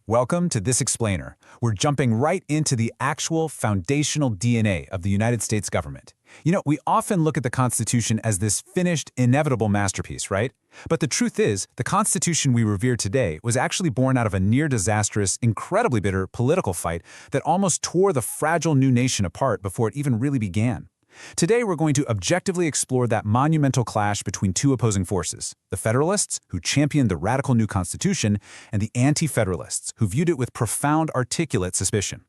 Welcome to This Explainer. We're jumping right into the actual foundational DNA of the United States government. We often look at the Constitution as this finished, inevitable masterpiece, right? But the truth is, the Constitution we revere today was actually born out of a near-disastrous, incredibly bitter political fight that almost tore the fragile new nation apart before it even really began. Today, we're going to objectively explore that monumental clash between two opposing forces, the Federalists, who championed the radical new Constitution, and the Anti-Federalists, who viewed it with profound articulate suspicion.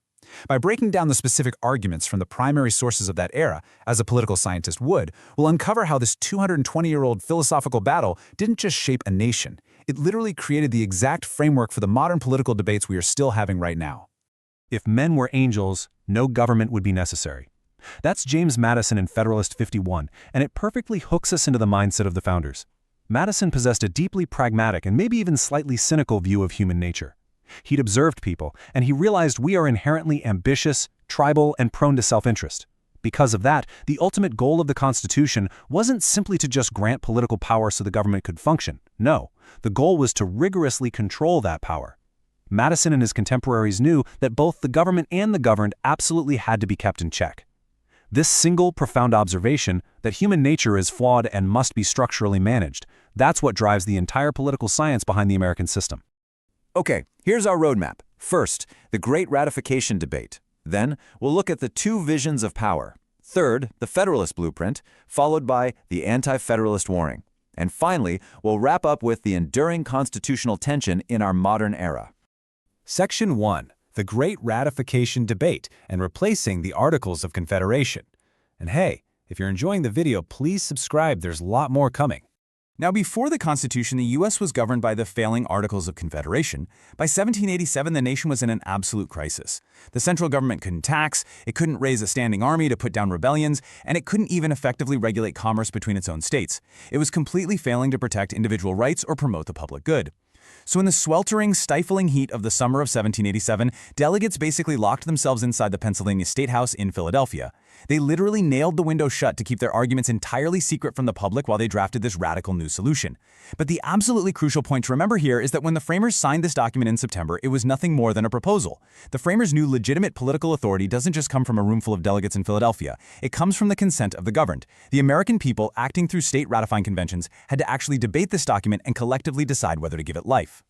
By breaking down the specific arguments from the primary sources of that era, as a political scientist would, we'll uncover how this 220-year-old philosophical battle didn't just shape a nation. It literally created the exact framework for the modern political debates we are still having right now. If men were angels, no government would be necessary. That's James Madison in Federalist 51, and it perfectly hooks us into the mindset of the founders. Madison possessed a deeply pragmatic and maybe even slightly cynical view of human nature. He'd observed people, and he realized we are inherently ambitious, tribal, and prone to self-interest. Because of that, the ultimate goal of the Constitution wasn't simply to just grant political power so the government could function. No, the goal was to rigorously control that power. Madison and his contemporaries knew that both the government and the governed absolutely had to be kept in check. This single, profound observation, that human nature is flawed and must be structurally managed, that's what drives the entire political science behind the American system. Okay, here's our roadmap. First, the Great Ratification Debate. Then, we'll look at the two visions of power. Third, the Federalist Blueprint, followed by the Anti-Federalist Warring. And finally, we'll wrap up with the enduring constitutional tension in our modern era. Section 1. The Great Ratification Debate and Replacing the Articles of Confederation. And hey, if you're enjoying the video, please subscribe. There's a lot more coming. Now, before the Constitution, the U.S. was governed by the failing Articles of Confederation. By 1787, the nation was in an absolute crisis. The central government couldn't tax, it couldn't raise a standing army to put down rebellions, and it couldn't even effectively regulate commerce between its own states. It was completely failing to protect individual rights or promote the public good. So in the sweltering, stifling heat of the summer of 1787, delegates basically locked themselves inside the Pennsylvania State House in Philadelphia. They literally nailed the window shut to keep their arguments entirely secret from the public while they drafted this radical new solution. But the absolutely crucial point to remember here is that when the framers signed this document in September, it was nothing more than a proposal. The framers knew legitimate political authority doesn't just come from a room full of delegates in Philadelphia. It comes from the consent of the governed. The American people, acting through state ratifying conventions, had to actually debate this document and collectively decide whether to give it life.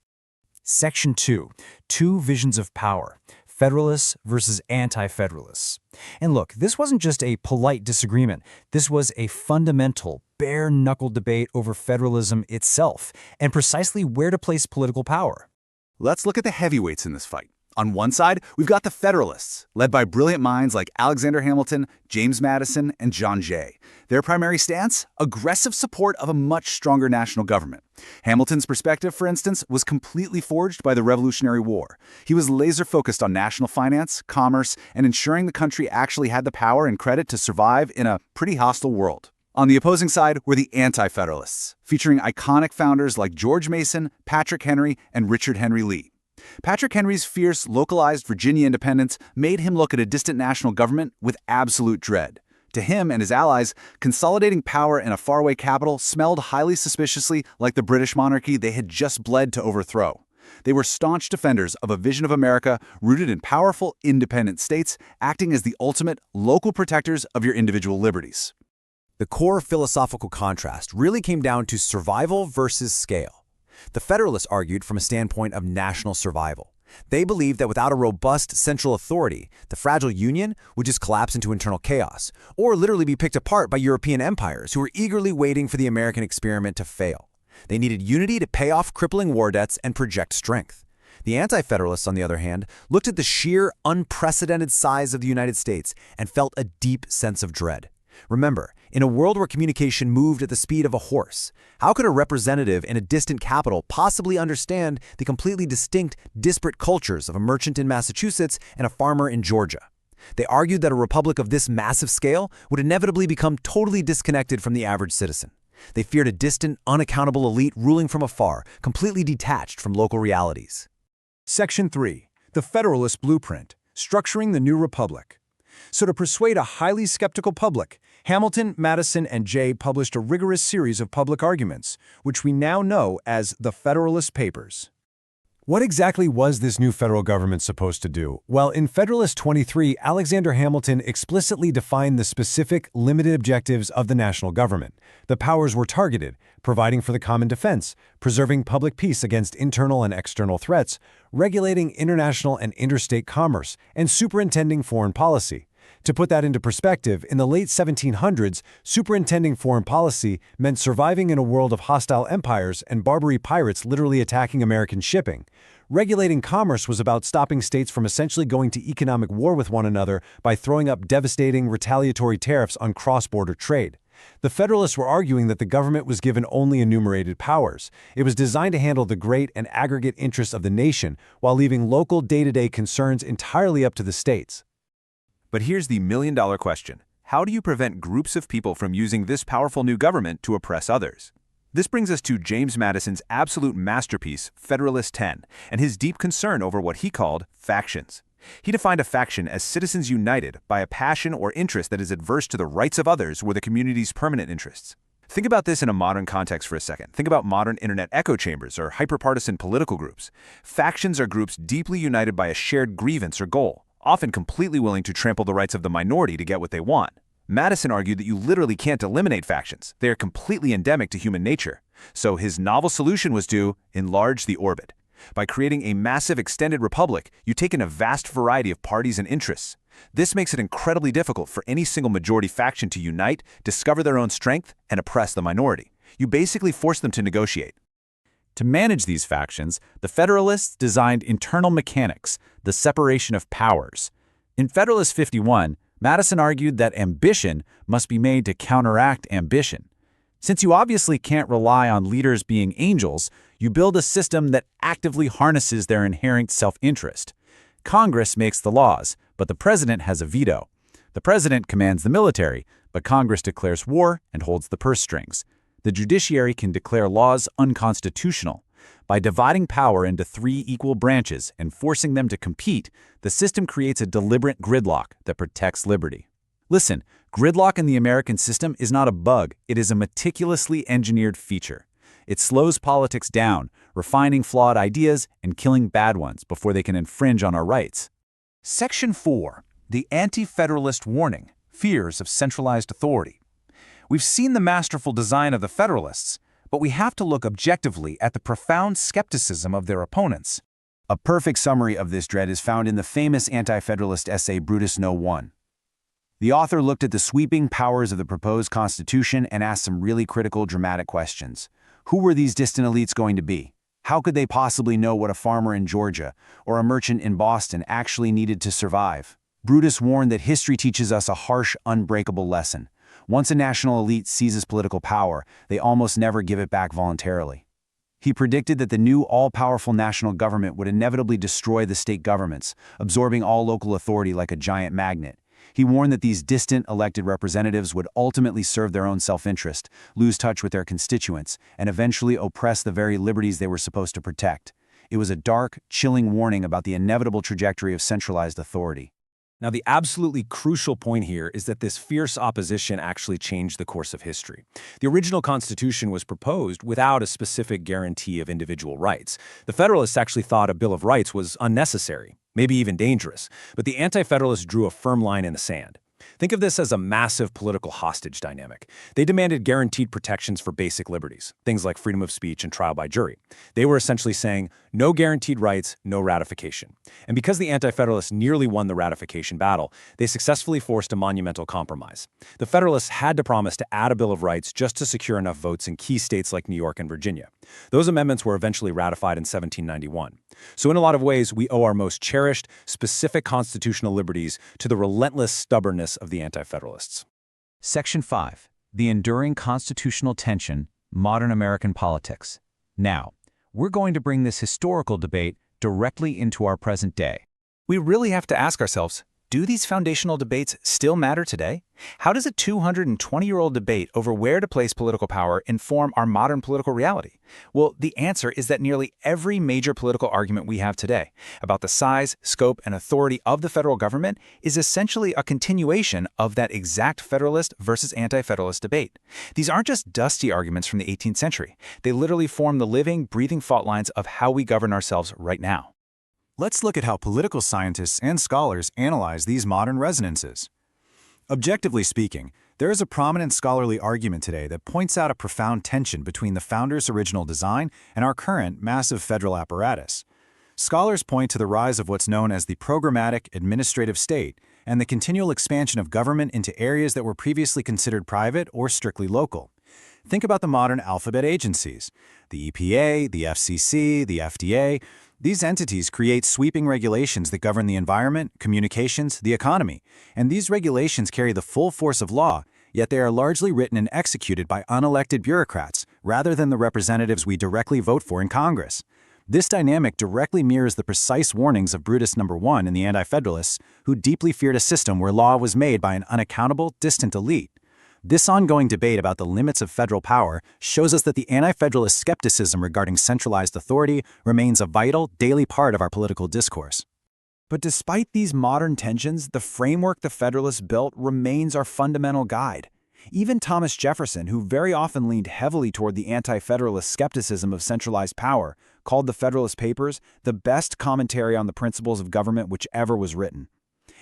Section 2. Two Visions of Power. Federalists versus Anti-Federalists. And look, this wasn't just a polite disagreement. This was a fundamental, bare-knuckle debate over federalism itself and precisely where to place political power. Let's look at the heavyweights in this fight. On one side, we've got the Federalists, led by brilliant minds like Alexander Hamilton, James Madison, and John Jay. Their primary stance? Aggressive support of a much stronger national government. Hamilton's perspective, for instance, was completely forged by the Revolutionary War. He was laser-focused on national finance, commerce, and ensuring the country actually had the power and credit to survive in a pretty hostile world. On the opposing side were the Anti-Federalists, featuring iconic founders like George Mason, Patrick Henry, and Richard Henry Lee. Patrick Henry's fierce, localized Virginia independence made him look at a distant national government with absolute dread. To him and his allies, consolidating power in a faraway capital smelled highly suspiciously like the British monarchy they had just bled to overthrow. They were staunch defenders of a vision of America rooted in powerful, independent states, acting as the ultimate local protectors of your individual liberties. The core philosophical contrast really came down to survival versus scale. The Federalists argued from a standpoint of national survival. They believed that without a robust central authority, the fragile Union would just collapse into internal chaos, or literally be picked apart by European empires who were eagerly waiting for the American experiment to fail. They needed unity to pay off crippling war debts and project strength. The Anti-Federalists, on the other hand, looked at the sheer, unprecedented size of the United States and felt a deep sense of dread. Remember, in a world where communication moved at the speed of a horse, how could a representative in a distant capital possibly understand the completely distinct, disparate cultures of a merchant in Massachusetts and a farmer in Georgia? They argued that a republic of this massive scale would inevitably become totally disconnected from the average citizen. They feared a distant, unaccountable elite ruling from afar, completely detached from local realities. Section 3. The Federalist Blueprint. Structuring the New Republic. So to persuade a highly skeptical public, Hamilton, Madison, and Jay published a rigorous series of public arguments, which we now know as the Federalist Papers. What exactly was this new federal government supposed to do? Well, in Federalist 23, Alexander Hamilton explicitly defined the specific, limited objectives of the national government. The powers were targeted, providing for the common defense, preserving public peace against internal and external threats, regulating international and interstate commerce, and superintending foreign policy. To put that into perspective, in the late 1700s, superintending foreign policy meant surviving in a world of hostile empires and Barbary pirates literally attacking American shipping. Regulating commerce was about stopping states from essentially going to economic war with one another by throwing up devastating, retaliatory tariffs on cross-border trade. The Federalists were arguing that the government was given only enumerated powers. It was designed to handle the great and aggregate interests of the nation while leaving local day-to-day concerns entirely up to the states. But here's the million-dollar question. How do you prevent groups of people from using this powerful new government to oppress others? This brings us to James Madison's absolute masterpiece, Federalist 10, and his deep concern over what he called factions. He defined a faction as citizens united by a passion or interest that is adverse to the rights of others or the community's permanent interests. Think about this in a modern context for a second. Think about modern internet echo chambers or hyperpartisan political groups. Factions are groups deeply united by a shared grievance or goal, often completely willing to trample the rights of the minority to get what they want. Madison argued that you literally can't eliminate factions. They are completely endemic to human nature. So his novel solution was to enlarge the orbit. By creating a massive extended republic, you take in a vast variety of parties and interests. This makes it incredibly difficult for any single majority faction to unite, discover their own strength, and oppress the minority. You basically force them to negotiate. To manage these factions, the Federalists designed internal mechanics, the separation of powers. In Federalist 51, Madison argued that ambition must be made to counteract ambition. Since you obviously can't rely on leaders being angels, you build a system that actively harnesses their inherent self-interest. Congress makes the laws, but the president has a veto. The president commands the military, but Congress declares war and holds the purse strings. The judiciary can declare laws unconstitutional. By dividing power into 3 equal branches and forcing them to compete, the system creates a deliberate gridlock that protects liberty. Listen, gridlock in the American system is not a bug, it is a meticulously engineered feature. It slows politics down, refining flawed ideas and killing bad ones before they can infringe on our rights. Section 4. The Anti-Federalist Warning, Fears of Centralized Authority. We've seen the masterful design of the Federalists, but we have to look objectively at the profound skepticism of their opponents. A perfect summary of this dread is found in the famous anti-federalist essay Brutus No. 1. The author looked at the sweeping powers of the proposed Constitution and asked some really critical, dramatic questions. Who were these distant elites going to be? How could they possibly know what a farmer in Georgia or a merchant in Boston actually needed to survive? Brutus warned that history teaches us a harsh, unbreakable lesson. Once a national elite seizes political power, they almost never give it back voluntarily. He predicted that the new all-powerful national government would inevitably destroy the state governments, absorbing all local authority like a giant magnet. He warned that these distant elected representatives would ultimately serve their own self-interest, lose touch with their constituents, and eventually oppress the very liberties they were supposed to protect. It was a dark, chilling warning about the inevitable trajectory of centralized authority. Now, the absolutely crucial point here is that this fierce opposition actually changed the course of history. The original Constitution was proposed without a specific guarantee of individual rights. The Federalists actually thought a Bill of Rights was unnecessary, maybe even dangerous, but the Anti-Federalists drew a firm line in the sand. Think of this as a massive political hostage dynamic. They demanded guaranteed protections for basic liberties, things like freedom of speech and trial by jury. They were essentially saying, no guaranteed rights, no ratification. And because the Anti-Federalists nearly won the ratification battle, they successfully forced a monumental compromise. The Federalists had to promise to add a Bill of Rights just to secure enough votes in key states like New York and Virginia. Those amendments were eventually ratified in 1791. So in a lot of ways, we owe our most cherished, specific constitutional liberties to the relentless stubbornness of the Anti-Federalists. Section 5. The Enduring Constitutional Tension, Modern American Politics. Now, we're going to bring this historical debate directly into our present day. We really have to ask ourselves, Do these foundational debates still matter today? How does a 220-year-old debate over where to place political power inform our modern political reality? Well, the answer is that nearly every major political argument we have today about the size, scope, and authority of the federal government is essentially a continuation of that exact Federalist versus Anti-Federalist debate. These aren't just dusty arguments from the 18th century. They literally form the living, breathing fault lines of how we govern ourselves right now. Let's look at how political scientists and scholars analyze these modern resonances. Objectively speaking, there is a prominent scholarly argument today that points out a profound tension between the founders' original design and our current massive federal apparatus. Scholars point to the rise of what's known as the programmatic administrative state and the continual expansion of government into areas that were previously considered private or strictly local. Think about the modern alphabet agencies, the EPA, the FCC, the FDA. These entities create sweeping regulations that govern the environment, communications, the economy, and these regulations carry the full force of law, yet they are largely written and executed by unelected bureaucrats rather than the representatives we directly vote for in Congress. This dynamic directly mirrors the precise warnings of Brutus I in the Anti-Federalists, who deeply feared a system where law was made by an unaccountable, distant elite. This ongoing debate about the limits of federal power shows us that the Anti-Federalist skepticism regarding centralized authority remains a vital, daily part of our political discourse. But despite these modern tensions, the framework the Federalists built remains our fundamental guide. Even Thomas Jefferson, who very often leaned heavily toward the Anti-Federalist skepticism of centralized power, called the Federalist Papers the best commentary on the principles of government which ever was written.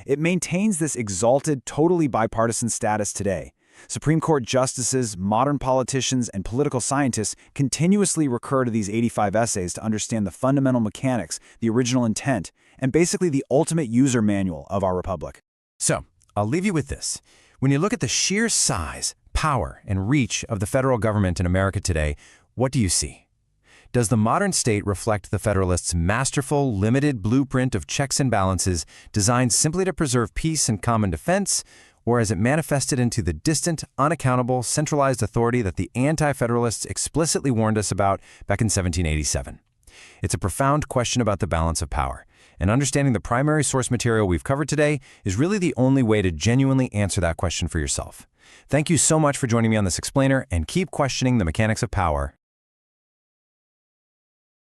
It maintains this exalted, totally bipartisan status today. Supreme Court justices, modern politicians, and political scientists continuously recur to these 85 essays to understand the fundamental mechanics, the original intent, and basically the ultimate user manual of our republic. So, I'll leave you with this. When you look at the sheer size, power, and reach of the federal government in America today, what do you see? Does the modern state reflect the Federalists' masterful, limited blueprint of checks and balances designed simply to preserve peace and common defense, or has it manifested into the distant, unaccountable, centralized authority that the Anti-Federalists explicitly warned us about back in 1787? It's a profound question about the balance of power, and understanding the primary source material we've covered today is really the only way to genuinely answer that question for yourself. Thank you so much for joining me on this explainer, and keep questioning the mechanics of power.